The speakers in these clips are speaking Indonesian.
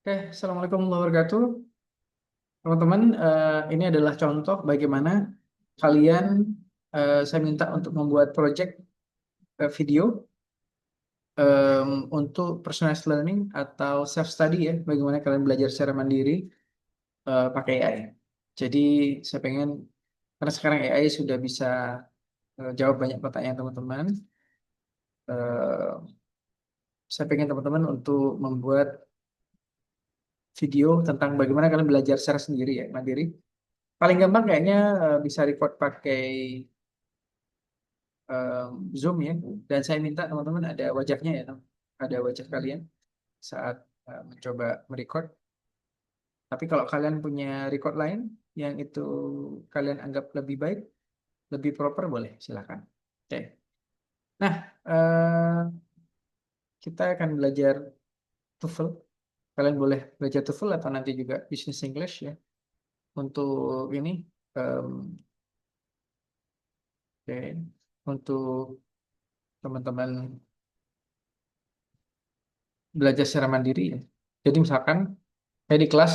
Oke, Assalamualaikum warahmatullahi wabarakatuh. Teman-teman, ini adalah contoh bagaimana kalian, saya minta untuk membuat project video untuk personalized learning atau self study ya, bagaimana kalian belajar secara mandiri pakai AI. Jadi saya pengen, karena sekarang AI sudah bisa jawab banyak pertanyaan teman-teman, eh, saya pengen teman-teman untuk membuat video tentang bagaimana kalian belajar secara sendiri ya, mandiri. Paling gampang kayaknya bisa record pakai Zoom ya. Dan saya minta teman-teman ada wajahnya ya, ada wajah kalian saat mencoba merecord. Tapi kalau kalian punya record lain yang itu kalian anggap lebih baik, lebih proper, boleh silakan. Oke. Nah, kita akan belajar TOEFL. Kalian boleh belajar TOEFL atau nanti juga Business English ya. Untuk ini, em, oke, untuk teman-teman belajar secara mandiri ya. Jadi misalkan saya di kelas,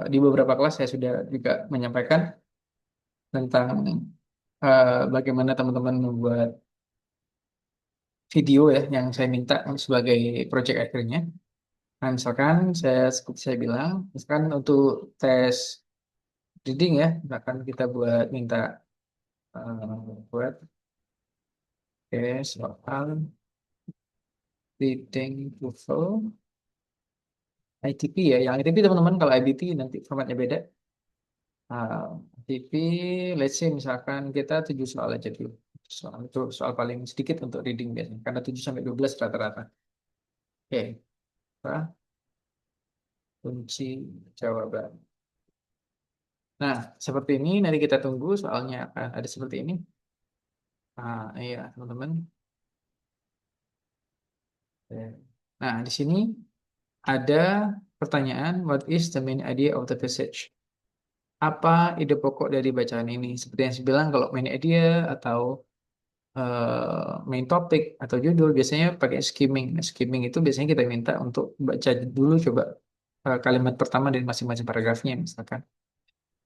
di beberapa kelas saya sudah juga menyampaikan tentang bagaimana teman-teman membuat video ya yang saya minta sebagai project akhirnya. Nah, misalkan seperti saya bilang, misalkan untuk tes reading ya, misalkan kita minta buat soal reading TOEFL ITP ya. Yang ITP teman-teman, kalau IBT nanti formatnya beda. ITP, let's say misalkan kita 7 soal aja dulu. Soal itu soal paling sedikit untuk reading biasanya, karena 7 sampai 12 rata-rata. Oke, apa? Kunci jawaban. Nah, seperti ini nanti kita tunggu soalnya akan ada seperti ini. Iya, teman-teman. Oke. Nah, di sini ada pertanyaan, what is the main idea of the passage? Apa ide pokok dari bacaan ini? Seperti yang saya bilang, kalau main idea atau main topic atau judul biasanya pakai skimming. Nah, skimming itu biasanya kita minta untuk baca dulu coba kalimat pertama dari masing-masing paragrafnya. Misalkan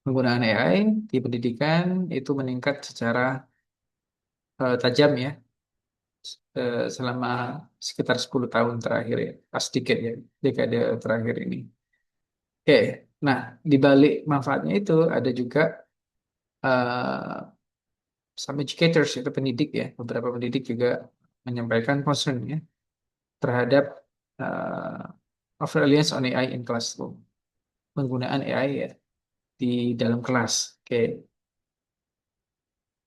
penggunaan AI di pendidikan itu meningkat secara tajam ya selama sekitar 10 tahun terakhir ya, pas dikit ya, dekade terakhir ini. Oke, nah di balik manfaatnya itu ada juga uh, some educators itu pendidik ya, beberapa pendidik juga menyampaikan concern ya terhadap over reliance on AI in classroom, penggunaan AI ya di dalam kelas. Oke,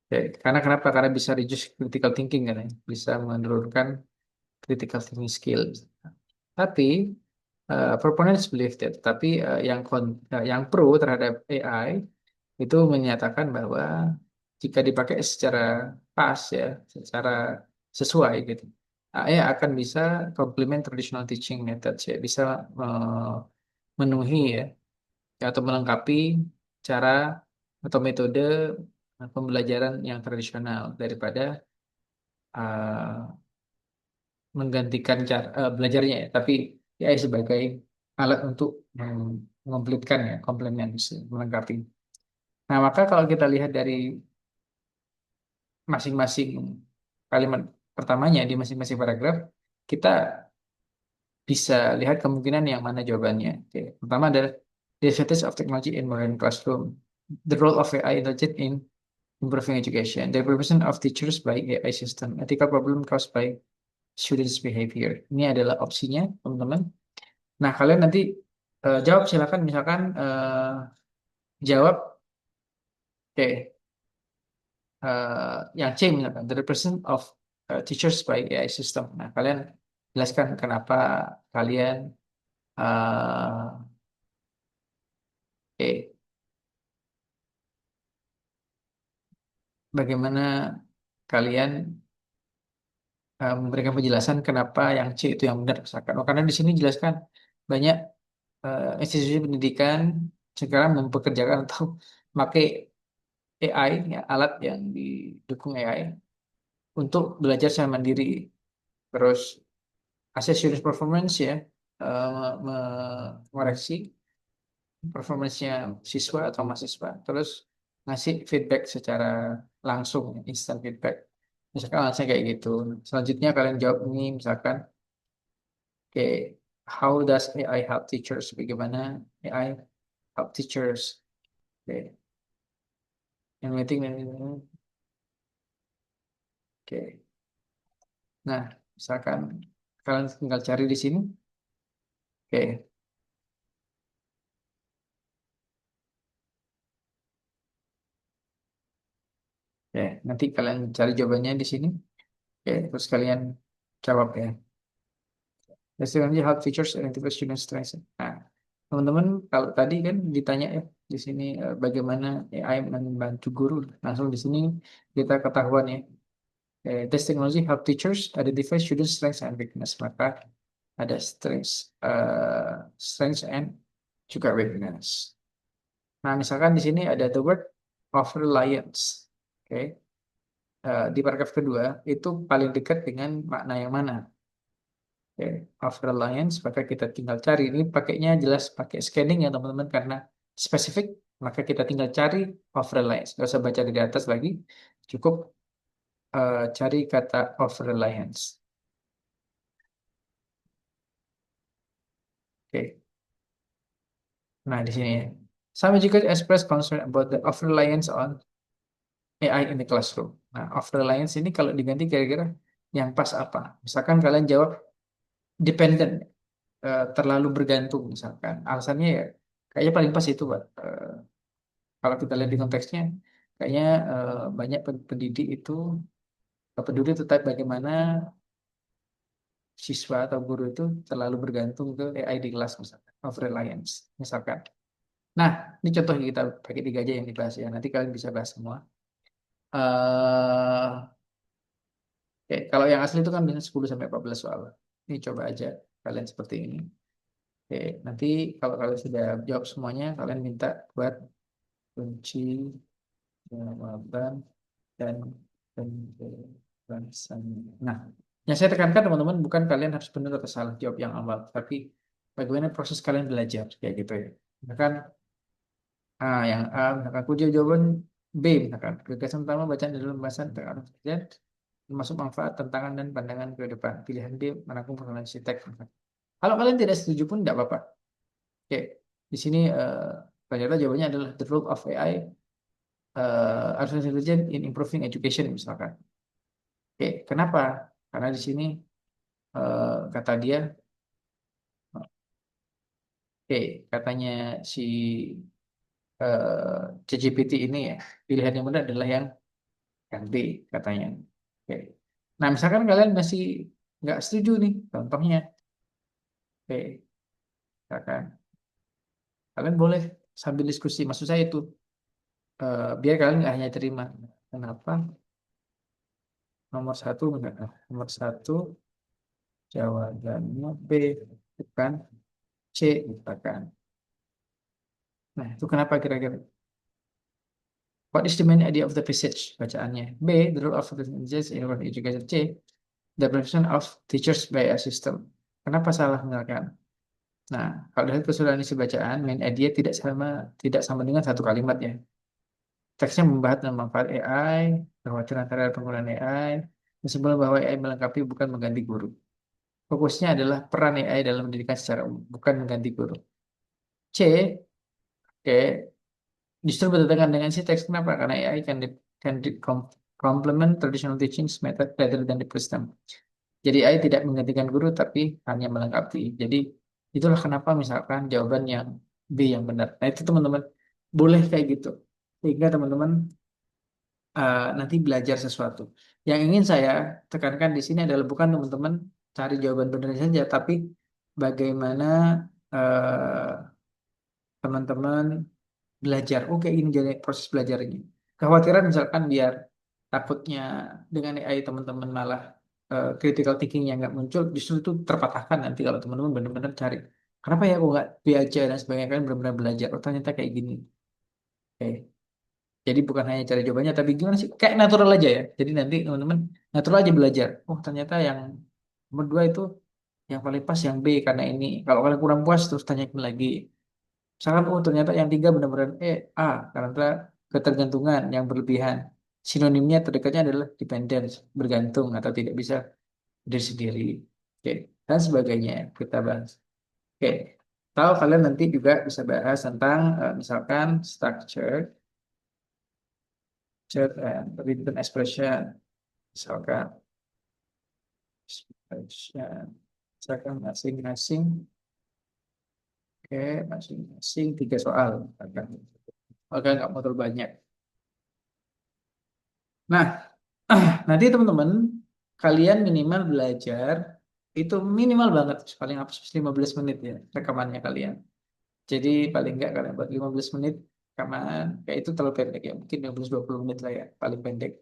oke. Karena kenapa? Karena bisa reduce critical thinking kan ya, bisa menurunkan critical thinking skills. Tapi proponents believe that, tapi yang pro terhadap AI itu menyatakan bahwa jika dipakai secara pas ya, secara sesuai gitu, AI akan bisa complement traditional teaching methods ya, bisa memenuhi ya, atau melengkapi cara atau metode pembelajaran yang tradisional daripada uh, menggantikan cara belajarnya ya, tapi AI sebagai alat untuk mengompletkan ya, complement, melengkapi. Nah, maka kalau kita lihat dari masing-masing kalimat pertamanya di masing-masing paragraf, kita bisa lihat kemungkinan yang mana jawabannya. Oke. Pertama adalah the advantage of technology in modern classroom, the role of AI intelligent in improving education, the preparation of teachers by AI system, ethical problem caused by students' behavior. Ini adalah opsinya, teman-teman. Nah, kalian nanti jawab silakan, misalkan jawab oke, yang C misalkan the represent of teachers by AI system. Nah, kalian jelaskan kenapa kalian oke, bagaimana kalian memberikan penjelasan kenapa yang C itu yang benar misalkan. Oh, karena di sini jelaskan banyak institusi pendidikan sekarang mempekerjakan atau memakai AI, ya, alat yang didukung AI untuk belajar secara mandiri. Terus assess student performance ya. mengoreksi performance-nya siswa atau mahasiswa, terus ngasih feedback secara langsung, instant feedback. Misalkan langsung kayak gitu. Selanjutnya kalian jawab ini, misalkan, oke, how does AI help teachers? Bagaimana AI help teachers? Oke, yang meeting, oke. Nah, misalkan kalian tinggal cari di sini, oke, oke. Nanti kalian cari jawabannya di sini, oke, terus kalian jawab ya. Testimoni help features identify student strengths. Nah, teman-teman, kalau tadi kan ditanya ya di sini bagaimana AI membantu guru. Langsung di sini kita ketahuan ya. This technology help teachers identify student strengths and weakness. Maka ada strengths and juga weakness. Nah, misalkan di sini ada the word of reliance. Oke. Di paragraf kedua itu paling dekat dengan makna yang mana? Oke, of reliance, maka kita tinggal cari. Ini pakainya jelas pakai scanning ya teman-teman, karena spesifik, maka kita tinggal cari of reliance. Gak usah baca dari atas lagi, cukup cari kata of reliance. Oke, nah di sini ya. Some educators express concern about the of reliance on AI in the classroom. Nah, of reliance ini kalau diganti kira-kira yang pas apa? Misalkan kalian jawab dependent, terlalu bergantung misalkan. Alasannya ya kayaknya paling pas itu, Pak. Kalau kita lihat di konteksnya, kayaknya banyak pendidik itu peduli terkait bagaimana siswa atau guru itu terlalu bergantung ke AI di kelas misalkan, of reliance misalkan. Nah, ini contoh yang kita pakai tiga aja yang dibahas ya. Nanti kalian bisa bahas semua. Oke, kalau yang asli itu kan biasanya 10 sampai 14 soal. Ini coba aja kalian seperti ini. Oke, nanti kalau kalian sudah jawab semuanya, kalian minta buat kunci jawaban dan penjelasan. Nah, yang saya tekankan teman-teman bukan kalian harus benar atau salah jawab yang awal, tapi bagaimana proses kalian belajar kayak gitu ya. Misalkan yang A, misalkan kunci jawaban B, misalkan gagasan utama bacaan dalam pembahasan tentang kerjaan termasuk manfaat, tantangan dan pandangan ke depan. Pilihan B merangkum formulasi teks. Kalau kalian tidak setuju pun tidak apa-apa. Oke, di sini ternyata jawabannya adalah the role of AI, artificial intelligence in improving education misalkan. Oke, kenapa? Karena di sini kata dia, oke, katanya si ChatGPT ini ya, pilihan yang benar adalah yang B katanya. Oke. Nah, misalkan kalian masih nggak setuju nih, contohnya, oke, misalkan kalian boleh sambil diskusi. Maksud saya itu biar kalian nggak hanya terima. Kenapa nomor satu enggak? Nomor satu jawabannya B, bukan C, misalkan. Nah, itu kenapa kira-kira? What is the main idea of the passage? Bacaannya. B. The role of the teachers in World education. C. The profession of teachers by a system. Kenapa salah misalkan? Nah, kalau dari keseluruhan isi bacaan, main idea tidak sama dengan satu kalimat ya. Teksnya membahas tentang manfaat AI, kekhawatiran terhadap penggunaan AI, meskipun bahwa AI melengkapi bukan mengganti guru. Fokusnya adalah peran AI dalam pendidikan secara umum, bukan mengganti guru. C. Oke, justru bertentangan dengan si teks. Kenapa? Karena AI can complement traditional teaching method rather than replace them. Jadi AI tidak menggantikan guru, tapi hanya melengkapi. Jadi itulah kenapa misalkan jawaban yang B yang benar. Nah itu teman-teman boleh kayak gitu. Sehingga teman-teman nanti belajar sesuatu. Yang ingin saya tekankan di sini adalah bukan teman-teman cari jawaban benar saja, tapi bagaimana eh, teman-teman belajar. Oke, ini jadi proses belajarnya. Kekhawatiran misalkan biar takutnya dengan AI teman-teman malah critical thinking yang nggak muncul, justru itu terpatahkan nanti kalau teman-teman benar-benar cari. Kenapa ya aku nggak belajar dan sebagainya, kan benar-benar belajar. Oh ternyata kayak gini. Oke. Jadi bukan hanya cari jawabannya, tapi gimana sih? Kayak natural aja ya. Jadi nanti teman-teman natural aja belajar. Oh ternyata yang nomor dua itu yang paling pas yang B karena ini. Kalau kalian kurang puas terus tanyain lagi. Misalkan, oh ternyata yang tiga benar-benar A karena ketergantungan yang berlebihan. Sinonimnya terdekatnya adalah dependence, bergantung atau tidak bisa diri sendiri. Oke, dan sebagainya kita bahas. Oke, tahu kalian nanti juga bisa bahas tentang misalkan structure and written expression, misalkan expression, misalkan masing-masing, oke, masing-masing tiga soal, misalkan. Maka nggak mau terlalu banyak. Nah, nanti teman-teman, kalian minimal belajar itu minimal banget, paling apa 15 menit ya rekamannya kalian. Jadi paling nggak kalian buat 15 menit rekaman, kayak itu terlalu pendek ya, mungkin 15-20 menit lah ya, paling pendek.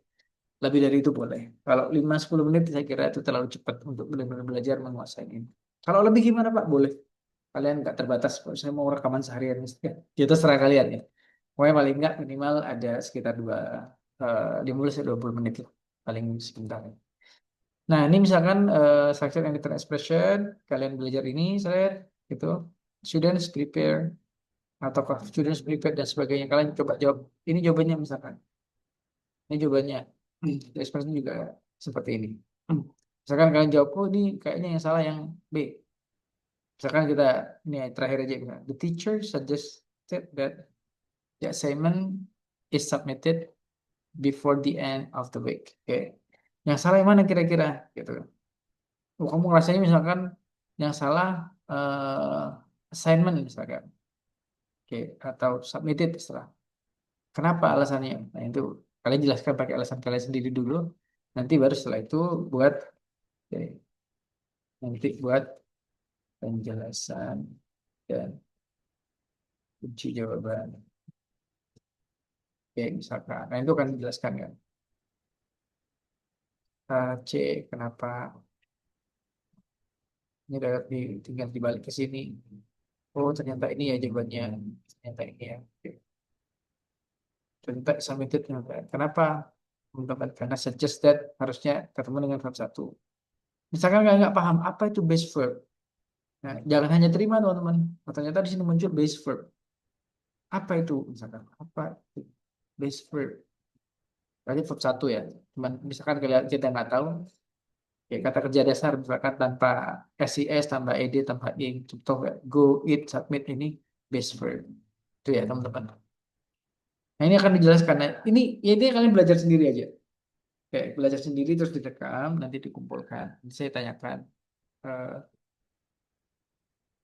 Lebih dari itu boleh. Kalau 5-10 menit saya kira itu terlalu cepat untuk benar-benar belajar menguasai ini. Kalau lebih gimana Pak? Boleh. Kalian nggak terbatas. Kalau saya mau rekaman seharian, ya, itu terserah kalian ya. Pokoknya paling nggak minimal ada sekitar 15-20 menit lah. Paling sebentar. Nah, ini misalkan structure and written expression, kalian belajar ini, saya gitu, students prepare, atau students prepared dan sebagainya. Kalian coba jawab. Ini jawabannya misalkan. Ini jawabannya. Expression juga seperti ini. Misalkan kalian jawab, oh ini kayaknya yang salah yang B. Misalkan kita, ini terakhir aja. The teacher suggested that the assignment is submitted before the end of the week. Oke. Yang salah yang mana kira-kira? Gitu. Oh, kamu rasanya misalkan yang salah assignment misalkan. Oke. Atau submitted setelah. Kenapa alasannya? Nah itu kalian jelaskan pakai alasan kalian sendiri dulu. Nanti baru setelah itu buat oke, nanti buat penjelasan dan kunci jawaban. Oke, misalkan. Nah itu kan dijelaskan kan. C, kenapa ini dapat tinggal dibalik ke sini. Oh ternyata ini ya jawabannya. Ternyata ini ya. Oke. Ternyata submitted ternyata. Kenapa? Teman-teman, karena suggest that harusnya ketemu dengan verb satu. Misalkan nggak paham apa itu base verb. Nah, jangan hanya terima teman-teman. Oh, ternyata di sini muncul base verb. Apa itu? Misalkan apa itu base verb? Berarti verb satu ya. Cuman misalkan kita nggak tahu, ya kata kerja dasar misalkan tanpa SES, tanpa ED, tanpa ing. Contoh go, eat, submit ini base verb. Itu ya teman-teman. Nah ini akan dijelaskan. Nah, ini kalian belajar sendiri aja. Kayak belajar sendiri terus direkam, nanti dikumpulkan. Nanti saya tanyakan eh,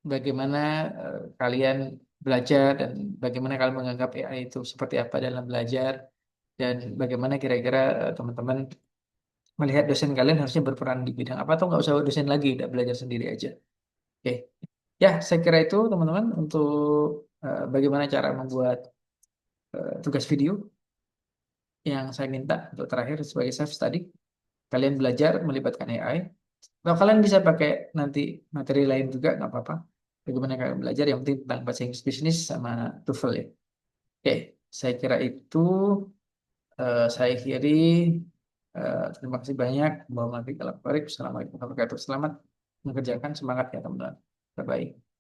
bagaimana kalian belajar dan bagaimana kalian menganggap AI itu seperti apa dalam belajar dan bagaimana kira-kira teman-teman melihat dosen kalian harusnya berperan di bidang apa atau nggak usah dosen lagi, udah belajar sendiri aja. Oke, ya saya kira itu teman-teman untuk bagaimana cara membuat tugas video yang saya minta untuk terakhir sebagai self study. Kalian belajar melibatkan AI. Kalau kalian bisa pakai nanti materi lain juga nggak apa-apa. Bagaimana kalian belajar yang penting tentang bahasa Inggris bisnis sama TOEFL ya. Oke, saya kira itu saya akhiri. Terima kasih banyak. Assalamualaikum warahmatullahi wabarakatuh. Selamat mengerjakan, semangat ya teman-teman. Bye-bye.